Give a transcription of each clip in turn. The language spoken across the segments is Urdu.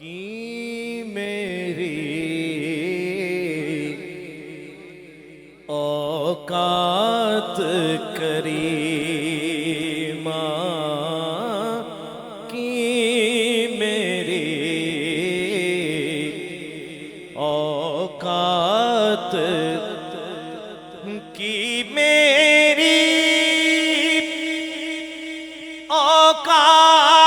کی میری اوقات کریمہ کی میری اوقات کی میری اوقات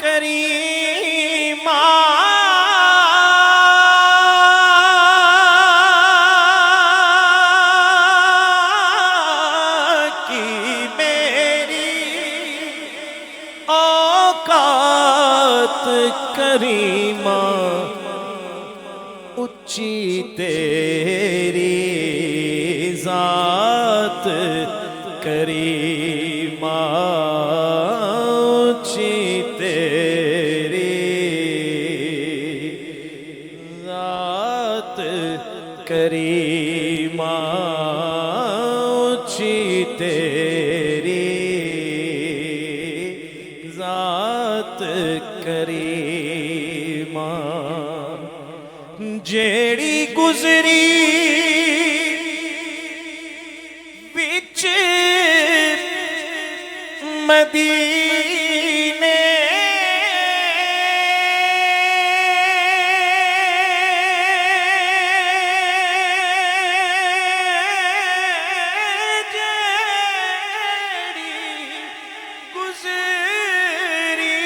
کریمہ کی میری اوقات کریمہ اونچی تیری ذات کریمہ اونچی تیری ذات کریمہ اونچی تیری ذات کریمہ جیڑی گزری بچ مدینے جیڑی گزری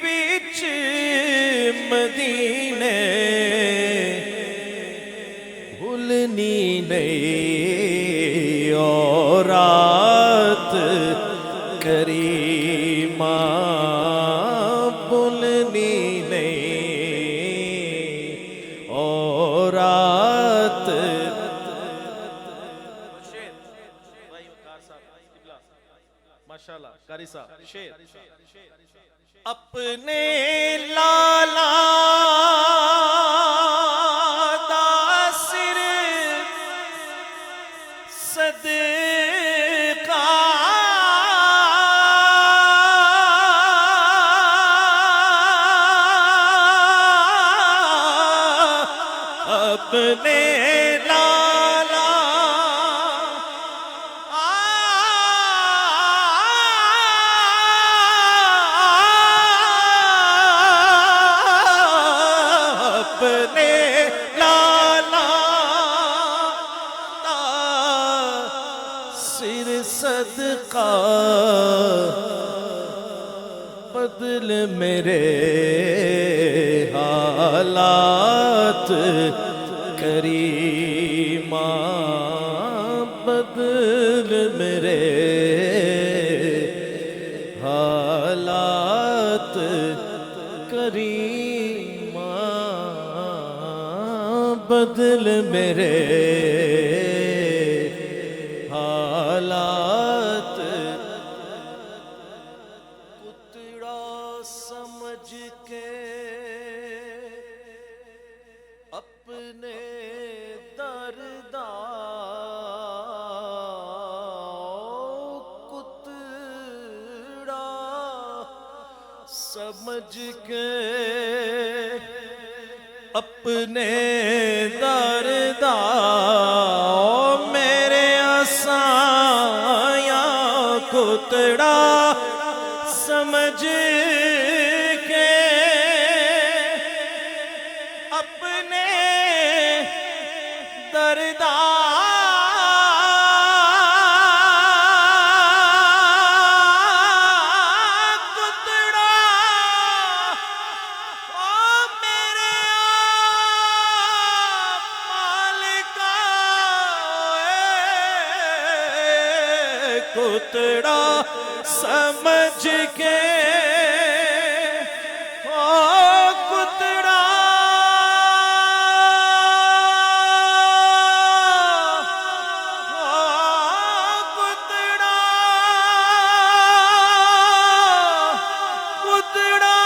بچ مدینے بھولنی نہیں اور رات کریمہ بھولنی نہیں اور رات ماشاءاللہ قاری صاحب شیر اپنے لالا دا سر صدقہ اپنے لالا اپنے لالا دا سر صدقہ بدل میرے حالات کریمہ بدل میرے حالات کریمہ بدل میرے حالات کتڑا سمجھ کے اپنے دردا کتڑا سمجھ کے اپنے دردا میرے آسایاں کتڑا سمجھ کے اپنے دردا کتڑا سمجھ کے کتڑا کتڑا کتڑا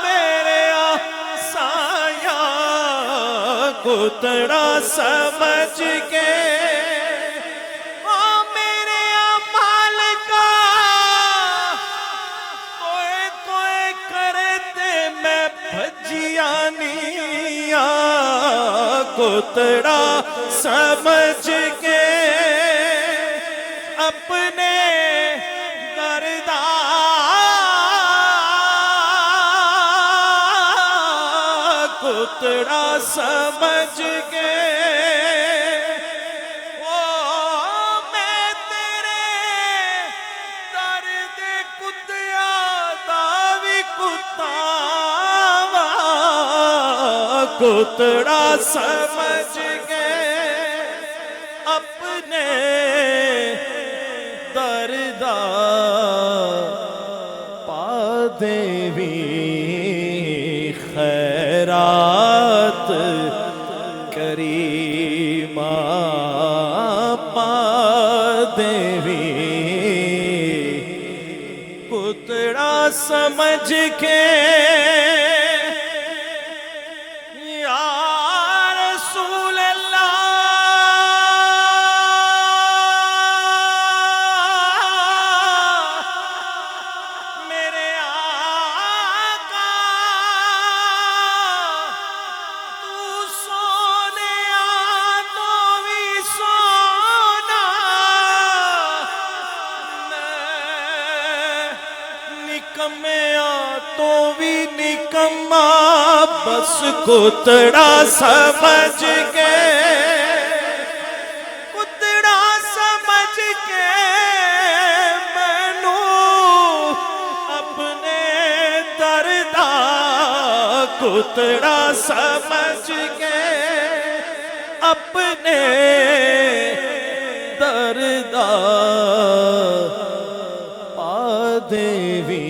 میرے آسایاں کتڑا سمجھ کے او میرے کتڑا سمجھ کے اپنے دردا کتڑا سمجھ کے میں تیرے درد کتیا داوی کتاوا کتڑا سمجھ کے اپنے دردا پا دیوی خیرات کریمہ پا دیوی کتڑا سمجھ کے یا رسول اللہ میرے آقا تو سونے تو بھی سونا نکمیا تو بھی نکما بس کتڑا سمجھ کے کتڑا سمجھ کے مینوں اپنے دردا کتڑا سمجھ کے اپنے دردا پا دیوی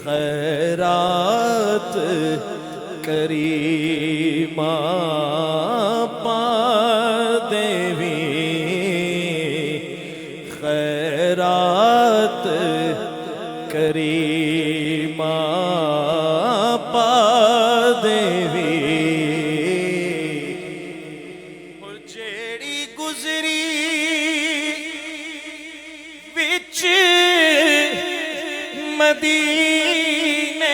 خیرات کریمہ پا دیوی خیرات کریمہ پا دیوی اور جیڑی گزری وچ مدینے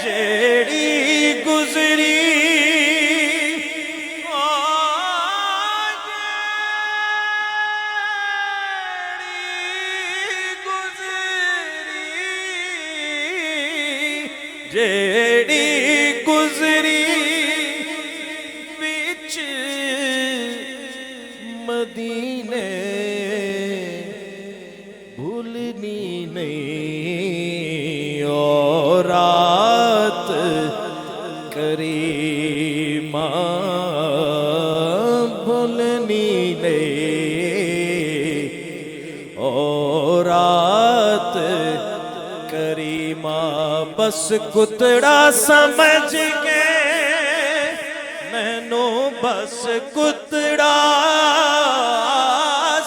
جیڑی گزری جیڑی گزری وچ مدینے بھولنی نہیں اور رات کریمہ بھولنی نہیں اور رات کریمہ بس کتڑا سمجھ کے مینوں بس کتڑا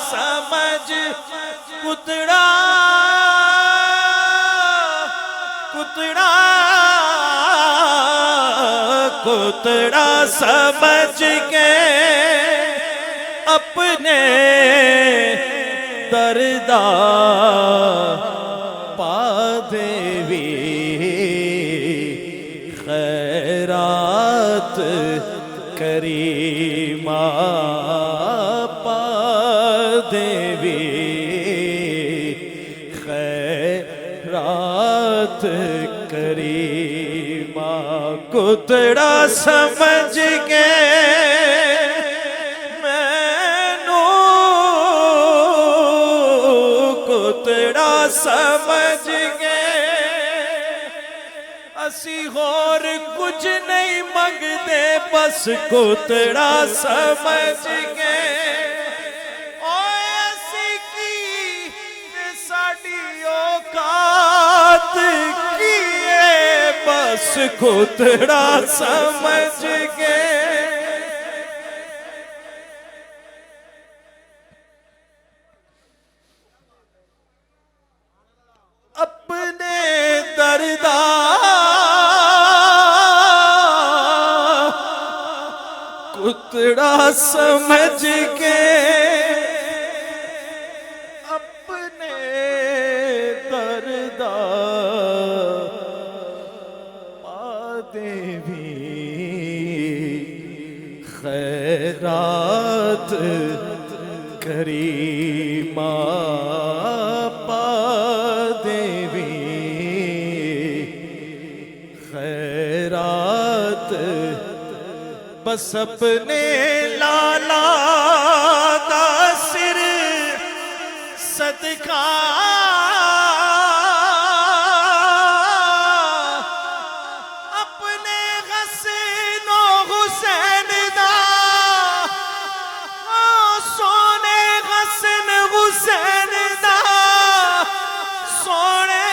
سمجھ کتڑا کتڑا کتڑا سمجھ کے اپنے دردا پا دیوی خیرات کریمہ پا دیوی خیرات کریمہ کتڑا سمجھ کے کتڑا سمجھ کے اسی اور کچھ نہیں منگتے بس کتڑا سمجھ کے اسی کی ساڈی اوقات کی بس کتڑا سمجھ کے اپنے دردا کتڑا سمجھ کے دیوی خیرات کریمہ پا دیوی خیرات بس اپنے لالا دا سر صدقہ اپنے حسن و حسین دا سونے حسن حسین دا سونے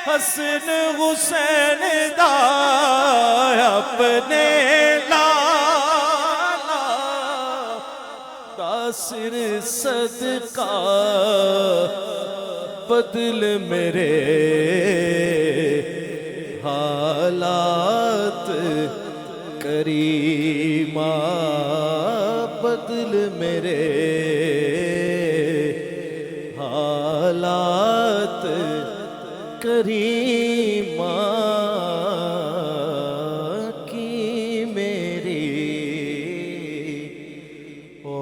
حسن حسین دا اپنے لالا دا سر صدقہ بدل میرے حالات کریمہ بدل میرے حالات کریمہ کی میری او